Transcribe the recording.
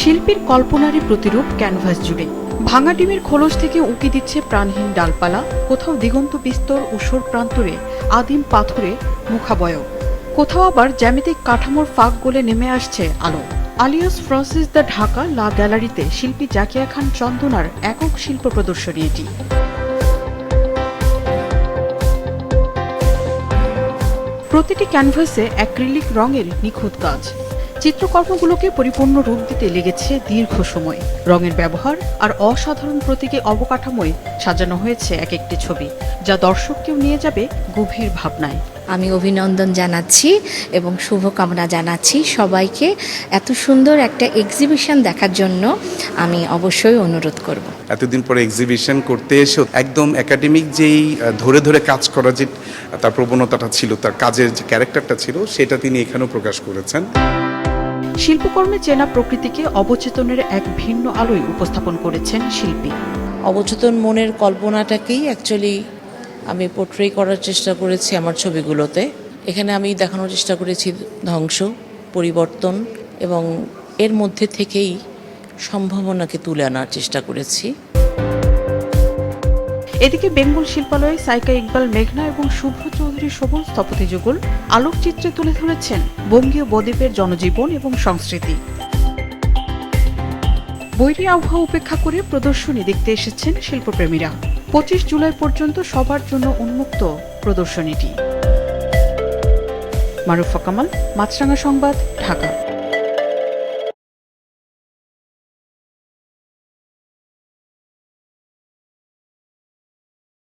শিল্পীর কল্পনারই প্রতিরূপ ক্যানভাস জুড়ে। ভাঙা ডিমের খোলস থেকে উঁকি দিচ্ছে প্রাণহীন ডালপালা, কোথাও দিগন্ত বিস্তর ঊষর প্রান্তরে আদিম পাথরে মুখাবয়ব, কোথাও আবার জ্যামিতিক কাঠামোর ফাঁক গলে নেমে আসছে আলো। আলিয়াস ফ্রান্সিস দ্য ঢাকা লা গ্যালারিতে শিল্পী জাকিয়া খান চন্দনার একক শিল্প প্রদর্শনী এটি। প্রতিটি ক্যানভাসে অ্যাক্রিলিক রঙের নিখুঁত কাজ। চিত্রকর্মগুলোকে পরিপূর্ণ রূপ দিতে লেগেছে দীর্ঘ সময়। রঙের ব্যবহার আর অসাধারণ প্রতীকী অবকাঠামোয় সাজানো হয়েছে এক একটি ছবি, যা দর্শককেও নিয়ে যাবে গভীর ভাবনায়। আমি অভিনন্দন জানাচ্ছি এবং শুভকামনা জানাচ্ছি সবাইকে। এত সুন্দর একটা এক্সিবিশন দেখার জন্য আমি অবশ্যই অনুরোধ করব। এতদিন পরে এক্সিবিশন করতে এসে একদম একাডেমিক যেই ধরে ধরে কাজ করা যে তার প্রবণতাটা ছিল, তার কাজের যে ক্যারেক্টারটা ছিল, সেটা তিনি এখানেও প্রকাশ করেছেন। শিল্পকর্মে চেনা প্রকৃতিকে অবচেতনের এক ভিন্ন আলোয় উপস্থাপন করেছেন শিল্পী। অবচেতন মনের কল্পনাটাকেই অ্যাকচুয়ালি আমি পোট্রে করার চেষ্টা করেছি আমার ছবিগুলোতে। এখানে আমি দেখানোর চেষ্টা করেছি ধ্বংস, পরিবর্তন এবং এর মধ্যে থেকেই সম্ভাবনাকে তুলে আনার চেষ্টা করেছি। এদিকে বেঙ্গল শিল্পালয়ে সাইকা ইকবাল মেঘনা এবং শুভ্র চৌধুরী সবুজ স্থপতি যুগল আলোকচিত্রে তুলে ধরেছেন বঙ্গীয় বদ্বীপের জনজীবন এবং সংস্কৃতি। বৈরী আবহাওয়া উপেক্ষা করে প্রদর্শনী দেখতে এসেছেন শিল্পপ্রেমীরা। 25 জুলাই পর্যন্ত সবার জন্য উন্মুক্ত প্রদর্শনীটি। মারুফা কামাল, মাছরাঙা সংবাদ, ঢাকা।